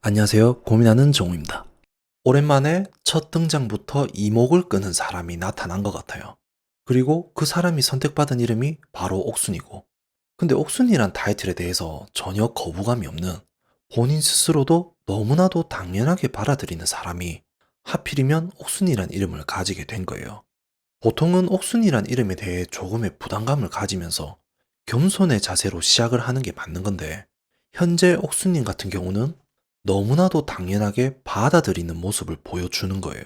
안녕하세요. 고민하는 정우입니다. 오랜만에 첫 등장부터 이목을 끄는 사람이 나타난 것 같아요. 그리고 그 사람이 선택받은 이름이 바로 옥순이고. 근데 옥순이란 타이틀에 대해서 전혀 거부감이 없는 본인 스스로도 너무나도 당연하게 받아들이는 사람이 하필이면 옥순이란 이름을 가지게 된 거예요. 보통은 옥순이란 이름에 대해 조금의 부담감을 가지면서 겸손의 자세로 시작을 하는 게 맞는 건데, 현재 옥순님 같은 경우는 너무나도 당연하게 받아들이는 모습을 보여주는 거예요.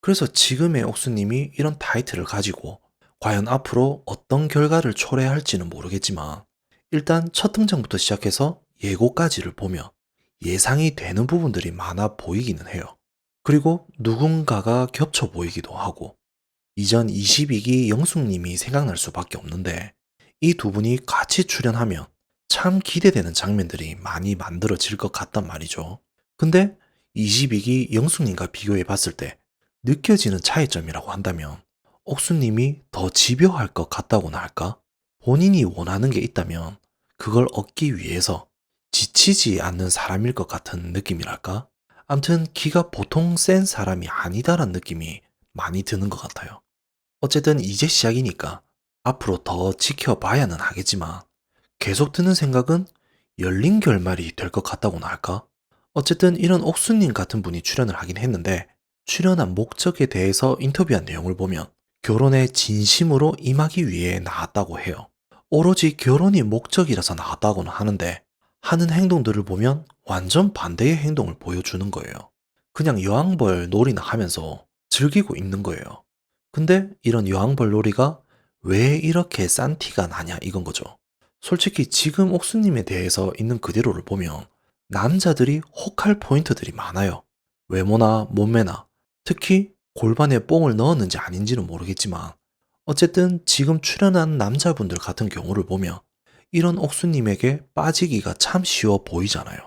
그래서 지금의 옥수님이 이런 타이틀을 가지고 과연 앞으로 어떤 결과를 초래할지는 모르겠지만, 일단 첫 등장부터 시작해서 예고까지를 보면 예상이 되는 부분들이 많아 보이기는 해요. 그리고 누군가가 겹쳐 보이기도 하고, 이전 22기 영숙님이 생각날 수밖에 없는데, 이 두 분이 같이 출연하면 참 기대되는 장면들이 많이 만들어질 것 같단 말이죠. 근데 22기 영숙님과 비교해 봤을 때 느껴지는 차이점이라고 한다면, 옥수님이 더 집요할 것 같다고나 할까? 본인이 원하는 게 있다면 그걸 얻기 위해서 지치지 않는 사람일 것 같은 느낌이랄까? 암튼 기가 보통 센 사람이 아니다란 느낌이 많이 드는 것 같아요. 어쨌든 이제 시작이니까 앞으로 더 지켜봐야는 하겠지만, 계속 드는 생각은 열린 결말이 될 것 같다고나 할까? 어쨌든 이런 옥수님 같은 분이 출연을 하긴 했는데, 출연한 목적에 대해서 인터뷰한 내용을 보면 결혼에 진심으로 임하기 위해 나왔다고 해요. 오로지 결혼이 목적이라서 나왔다고는 하는데, 하는 행동들을 보면 완전 반대의 행동을 보여주는 거예요. 그냥 여왕벌 놀이나 하면서 즐기고 있는 거예요. 근데 이런 여왕벌 놀이가 왜 이렇게 싼 티가 나냐 이건 거죠. 솔직히 지금 옥수님에 대해서 있는 그대로를 보면 남자들이 혹할 포인트들이 많아요. 외모나 몸매나, 특히 골반에 뽕을 넣었는지 아닌지는 모르겠지만, 어쨌든 지금 출연한 남자분들 같은 경우를 보면 이런 옥수님에게 빠지기가 참 쉬워 보이잖아요.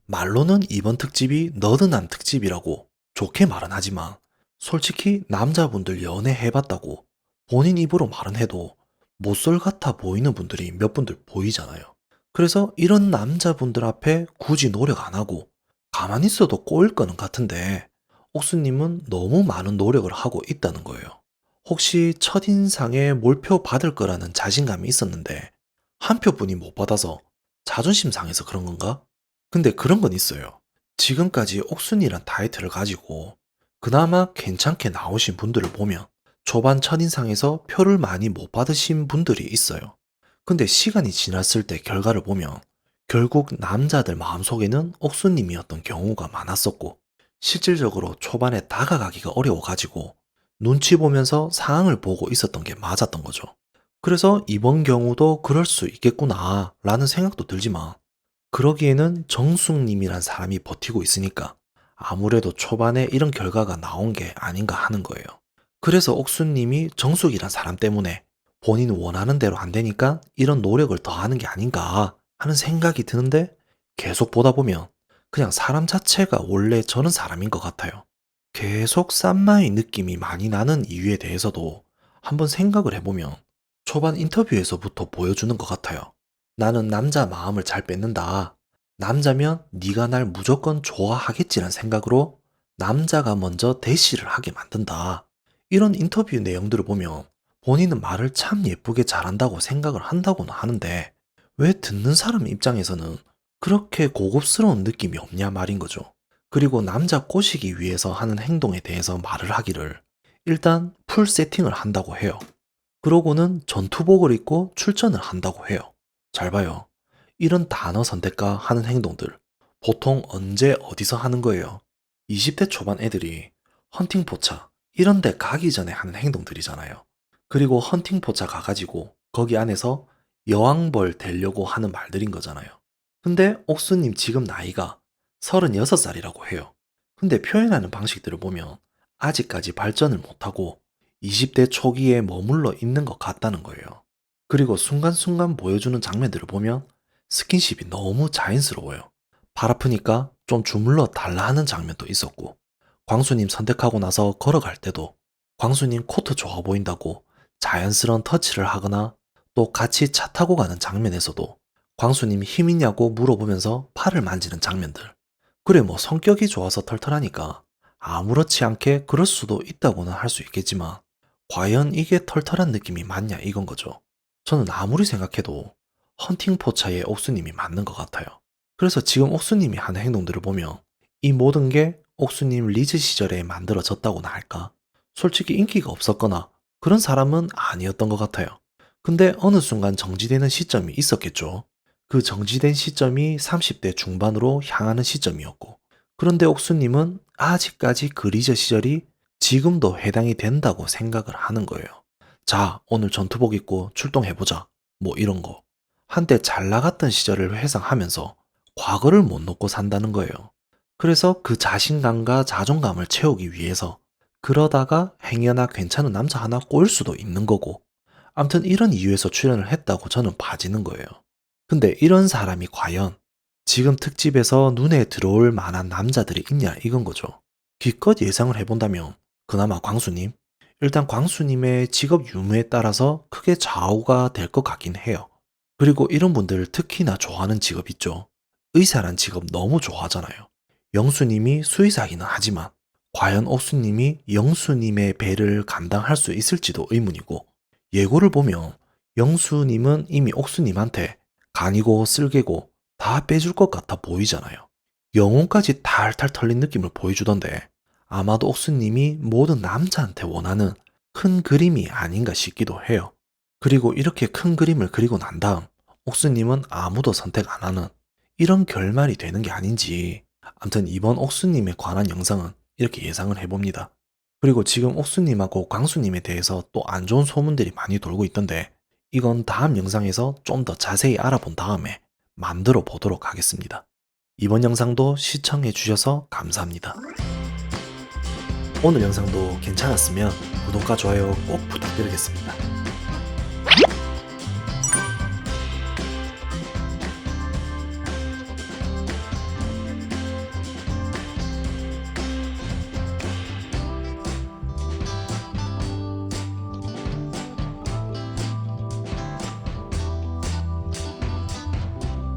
말로는 이번 특집이 너드남 특집이라고 좋게 말은 하지만, 솔직히 남자분들 연애해봤다고 본인 입으로 말은 해도 못쏠 같아 보이는 분들이 몇 분들 보이잖아요. 그래서 이런 남자분들 앞에 굳이 노력 안 하고 가만히 있어도 꼬일 거는 같은데, 옥수님은 너무 많은 노력을 하고 있다는 거예요. 혹시 첫인상에 몰표 받을 거라는 자신감이 있었는데 한 표뿐이 못 받아서 자존심 상해서 그런 건가? 근데 그런 건 있어요. 지금까지 옥순이란 타이틀을 가지고 그나마 괜찮게 나오신 분들을 보면 초반 첫인상에서 표를 많이 못 받으신 분들이 있어요. 근데 시간이 지났을 때 결과를 보면 결국 남자들 마음속에는 옥수님이었던 경우가 많았었고, 실질적으로 초반에 다가가기가 어려워가지고 눈치 보면서 상황을 보고 있었던 게 맞았던 거죠. 그래서 이번 경우도 그럴 수 있겠구나 라는 생각도 들지만, 그러기에는 정숙님이란 사람이 버티고 있으니까 아무래도 초반에 이런 결과가 나온 게 아닌가 하는 거예요. 그래서 옥수님이 정숙이란 사람 때문에 본인 원하는 대로 안 되니까 이런 노력을 더 하는 게 아닌가 하는 생각이 드는데, 계속 보다 보면 그냥 사람 자체가 원래 저런 사람인 것 같아요. 계속 쌈마의 느낌이 많이 나는 이유에 대해서도 한번 생각을 해보면 초반 인터뷰에서부터 보여주는 것 같아요. 나는 남자 마음을 잘 뺏는다. 남자면 네가 날 무조건 좋아하겠지란 생각으로 남자가 먼저 대시를 하게 만든다. 이런 인터뷰 내용들을 보면 본인은 말을 참 예쁘게 잘한다고 생각을 한다고는 하는데, 왜 듣는 사람 입장에서는 그렇게 고급스러운 느낌이 없냐 말인 거죠. 그리고 남자 꼬시기 위해서 하는 행동에 대해서 말을 하기를 일단 풀 세팅을 한다고 해요. 그러고는 전투복을 입고 출전을 한다고 해요. 잘 봐요. 이런 단어 선택과 하는 행동들 보통 언제 어디서 하는 거예요? 20대 초반 애들이 헌팅 포차 이런 데 가기 전에 하는 행동들이잖아요. 그리고 헌팅 포차 가가지고 거기 안에서 여왕벌 되려고 하는 말들인 거잖아요. 근데 옥수님 지금 나이가 36살이라고 해요. 근데 표현하는 방식들을 보면 아직까지 발전을 못하고 20대 초기에 머물러 있는 것 같다는 거예요. 그리고 순간순간 보여주는 장면들을 보면 스킨십이 너무 자연스러워요. 발 아프니까 좀 주물러 달라 하는 장면도 있었고, 광수님 선택하고 나서 걸어갈 때도 광수님 코트 좋아 보인다고 자연스러운 터치를 하거나, 또 같이 차 타고 가는 장면에서도 광수님 힘 있냐고 물어보면서 팔을 만지는 장면들. 그래 뭐 성격이 좋아서 털털하니까 아무렇지 않게 그럴 수도 있다고는 할 수 있겠지만 과연 이게 털털한 느낌이 맞냐 이건 거죠. 저는 아무리 생각해도 헌팅 포차의 옥수님이 맞는 것 같아요. 그래서 지금 옥수님이 하는 행동들을 보면 이 모든 게 옥수님 리즈 시절에 만들어졌다고나 할까? 솔직히 인기가 없었거나 그런 사람은 아니었던 것 같아요. 근데 어느 순간 정지되는 시점이 있었겠죠. 그 정지된 시점이 30대 중반으로 향하는 시점이었고, 그런데 옥수님은 아직까지 그 리저 시절이 지금도 해당이 된다고 생각을 하는 거예요. 자, 오늘 전투복 입고 출동해보자. 뭐 이런 거. 한때 잘 나갔던 시절을 회상하면서 과거를 못 놓고 산다는 거예요. 그래서 그 자신감과 자존감을 채우기 위해서 그러다가 행여나 괜찮은 남자 하나 꼬일 수도 있는 거고, 암튼 이런 이유에서 출연을 했다고 저는 봐지는 거예요. 근데 이런 사람이 과연 지금 특집에서 눈에 들어올 만한 남자들이 있냐 이건 거죠. 기껏 예상을 해본다면 그나마 광수님? 일단 광수님의 직업 유무에 따라서 크게 좌우가 될 것 같긴 해요. 그리고 이런 분들 특히나 좋아하는 직업 있죠. 의사란 직업 너무 좋아하잖아요. 영수님이 수의사기는 하지만 과연 옥수님이 영수님의 배를 감당할 수 있을지도 의문이고, 예고를 보면 영수님은 이미 옥수님한테 간이고 쓸개고 다 빼줄 것 같아 보이잖아요. 영혼까지 탈탈 털린 느낌을 보여주던데 아마도 옥수님이 모든 남자한테 원하는 큰 그림이 아닌가 싶기도 해요. 그리고 이렇게 큰 그림을 그리고 난 다음 옥수님은 아무도 선택 안 하는 이런 결말이 되는 게 아닌지, 암튼 이번 옥수님에 관한 영상은 이렇게 예상을 해봅니다. 그리고 지금 옥수님하고 광수님에 대해서 또 안 좋은 소문들이 많이 돌고 있던데 이건 다음 영상에서 좀 더 자세히 알아본 다음에 만들어 보도록 하겠습니다. 이번 영상도 시청해 주셔서 감사합니다. 오늘 영상도 괜찮았으면 구독과 좋아요 꼭 부탁드리겠습니다.